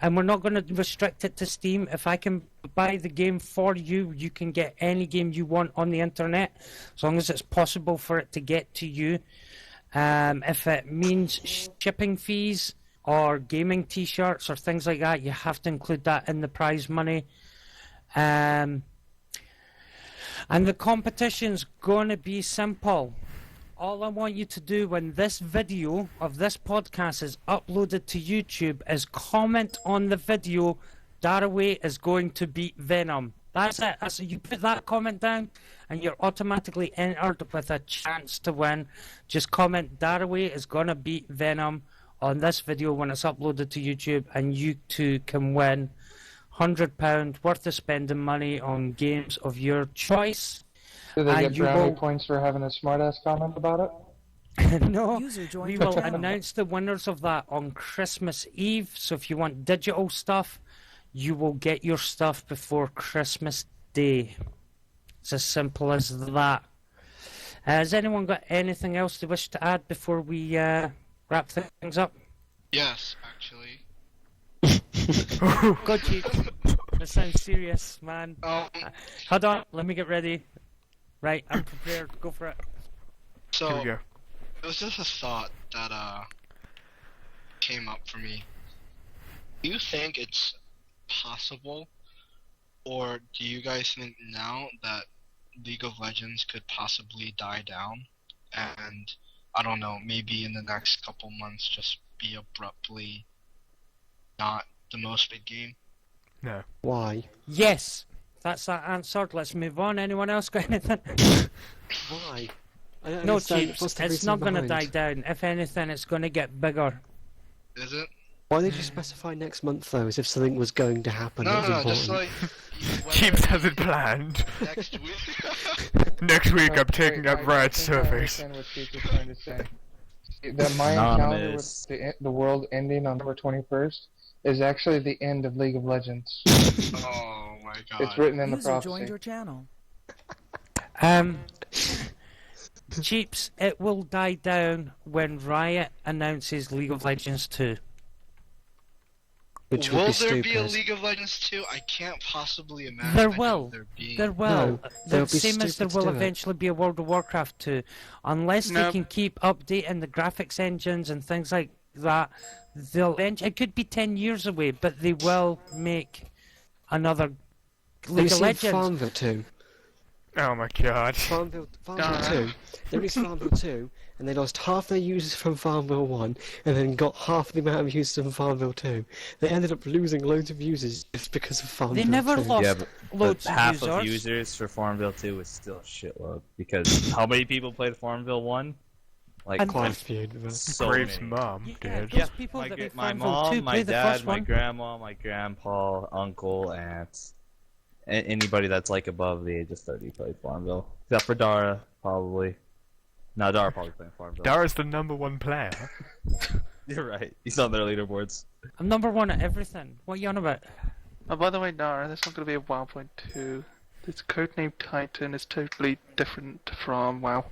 And we're not going to restrict it to Steam. If I can buy the game for you, you can get any game you want on the internet, as long as it's possible for it to get to you. If it means shipping fees or gaming t-shirts or things like that, you have to include that in the prize money. And the competition's going to be simple. All I want you to do when this video of this podcast is uploaded to YouTube is comment on the video, Daraway is going to beat Venom. That's it. You put that comment down and you're automatically entered with a chance to win. Just comment, Daraway is going to beat Venom on this video when it's uploaded to YouTube, and you too can win £100 worth of spending money on games of your choice. Do they get And you brownie will- points for having a smartass comment about it? No, User joined we your will channel. announce the winners of that on Christmas Eve. So if you want digital stuff, you will get your stuff before Christmas Day. It's as simple as that. Has anyone got anything else they wish to add before we wrap things up? Yes, actually. Go, Chief. This sounds serious, man. Hold on, let me get ready. Right, I'm prepared. Go for it. So Here we go. it was just a thought that came up for me. Do you think it's possible, or do you guys think now that League of Legends could possibly die down, and I don't know, maybe in the next couple months just be abruptly not the most big game? No. Why? Yes, that's that answered. Let's move on. Anyone else got anything? Why? I don't No, understand. Chiefs, What's the it's reason not going to die behind? down. If anything, it's going to get bigger. Is it? Why did you specify next month though, as if something was going to happen? No, that was no, just important? like Keeps has it planned. next week. Next week I'm Wait, taking up I Riot's think I servers. understand what Keith is trying to say. The Mayan calendar Anonymous. with the world ending on November 21st is actually the end of League of Legends. Oh my god. It's written in the User joined prophecy. your channel. Cheaps, it will die down when Riot announces League of Legends 2. which would Will be there stupid. be a League of Legends 2? I can't possibly imagine. There will. There being. There will. No, they'll The be same as there stupid to will do it. eventually be a World of Warcraft 2. Unless they Nope. can keep updating the graphics engines and things like that, it could be 10 years away, but they will make another Have you League of seen Legends. Farmville 2? Oh my god. Farmville Darn. 2. They released Farmville 2, and they lost half their users from Farmville 1, and then got half the amount of users from Farmville 2. They ended up losing loads of users just because of Farmville They never 2. lost Yeah, but loads half of of users. users for Farmville 2 is still a shitload. Because how many people played Farmville 1? Like, And- Quite a few. But... so Graves' many. mum Yeah, did. those people my, that make my Farmville mom, 2 my play the dad, first my one. grandma, my grandpa, uncle, aunt, anybody that's like above the age of 30 played Farmville. Except for Dara, probably. No, Dara probably playing Farmville. Dara's the #1 player. You're right. He's on their leaderboards. I'm number one at everything. What are you on about? Oh, by the way, Nara, there's not going to be a WoW.2. This codename Titan is totally different from WoW.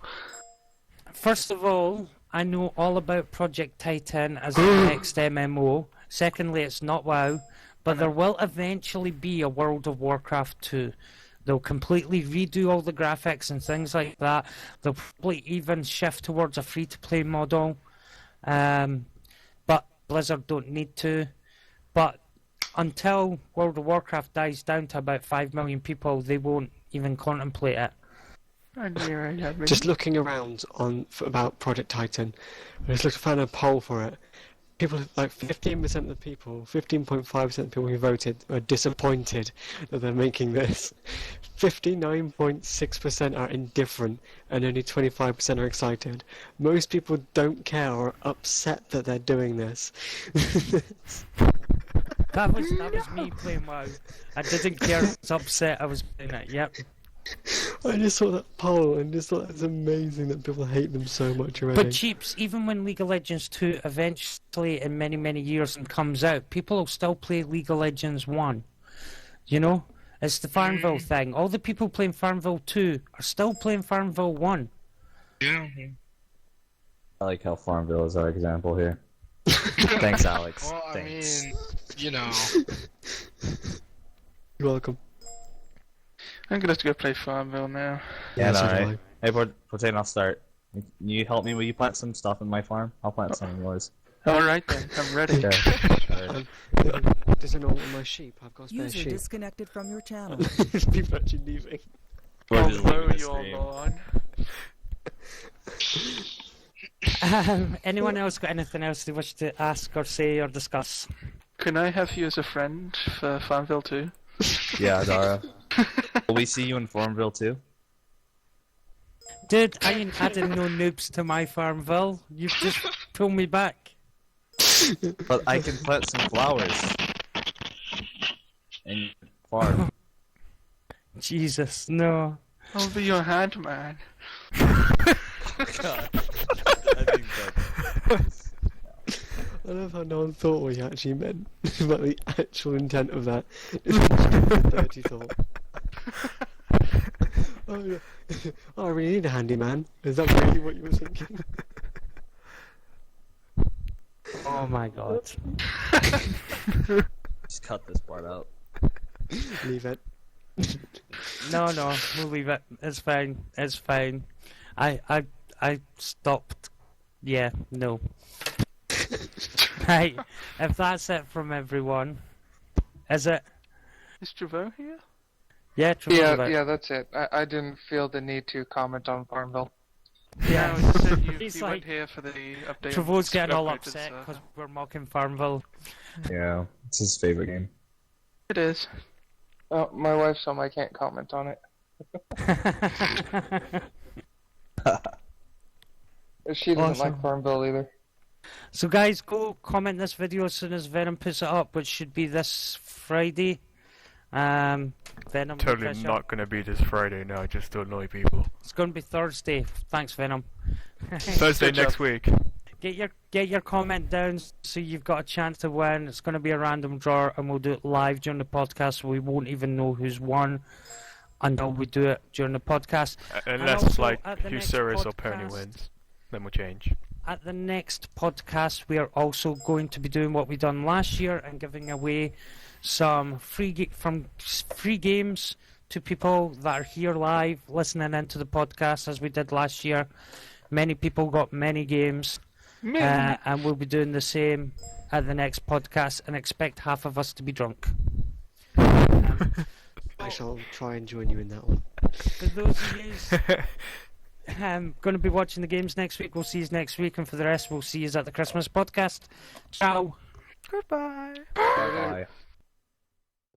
First of all, I know all about Project Titan as the next MMO. Secondly, it's not WoW, but there will eventually be a World of Warcraft 2. They'll completely redo all the graphics and things like that. They'll probably even shift towards a free-to-play model. But Blizzard don't need to. But until World of Warcraft dies down to about 5 million people, they won't even contemplate it. I knew I had me. Just looking around about Project Titan, I just looked found a poll for it. People, like 15% of the people, 15.5% of the people who voted are disappointed that they're making this. 59.6% are indifferent, and only 25% are excited. Most people don't care or are upset that they're doing this. That was me playing WoW. I didn't care. I was upset. I was playing it. Yep. I just saw that poll and just thought it's amazing that people hate them so much already. But cheaps, even when League of Legends 2 eventually in many, many years and comes out, people will still play League of Legends 1. You know? It's the Farmville thing. All the people playing Farmville 2 are still playing Farmville 1. Yeah. I like how Farmville is our example here. Thanks, Alex. Well, I Thanks. mean, you know. You're welcome. I'm going to have to go play Farmville now. Yeah, so do alright. Hey, Protein, I'll start. Can you help me? Will you plant some stuff in my farm? I'll plant some in yours. Alright then, I'm ready. Okay. There's an all of my sheep. I've got spare User sheep. disconnected from your channel. People actually leaving. We're I'll just leaving mow the your stream. lawn. Anyone else got anything else they wish to ask or say or discuss? Can I have you as a friend for Farmville 2? Yeah, Dara. Will we see you in Farmville too? Dude, I ain't adding no noobs to my Farmville. You've just pulled me back. But I can plant some flowers. And farm. Jesus, no. I'll be your hand man. God. I think that. I love how no one thought what he actually meant about the actual intent of that. It's just a dirty thought. Oh, yeah. Oh, I really need a handyman. Is that really what you were thinking? Oh my god. Just cut this part out. Leave it. No, we'll leave it. It's fine. It's fine. I stopped. Yeah, no. Right. If that's it from everyone, is it? Is Trevor here? Yeah, Trevor. Yeah, that's it. I didn't feel the need to comment on Farmville. Yeah. No, you said He's you like- weren't here for the update. Trevor's getting all update and upset stuff. because we're mocking Farmville. Yeah, it's his favorite game. It is. Oh, my wife's home. I can't comment on it. She doesn't Awesome. like Farmville either. So guys, go comment this video as soon as Venom puts it up, which should be this Friday. Venom will Totally push not up. going to be this Friday now, just to annoy people. It's going to be Thursday. Thanks, Venom. Thursday Good job. next week. Get your comment down so you've got a chance to win. It's going to be a random draw, and we'll do it live during the podcast. So we won't even know who's won until we do it during the podcast. Unless, also, like, at the next Husurus or Pony podcast- wins. Then we'll change. at the next podcast, we are also going to be doing what we done last year and giving away some free games to people that are here live listening into the podcast as we did last year. Many people got many games, and we'll be doing the same at the next podcast, and expect half of us to be drunk. I shall try and join you in that one. For those of you going to be watching the games next week, we'll see you next week, and for the rest, we'll see you at the Christmas podcast. Ciao. Goodbye. Bye.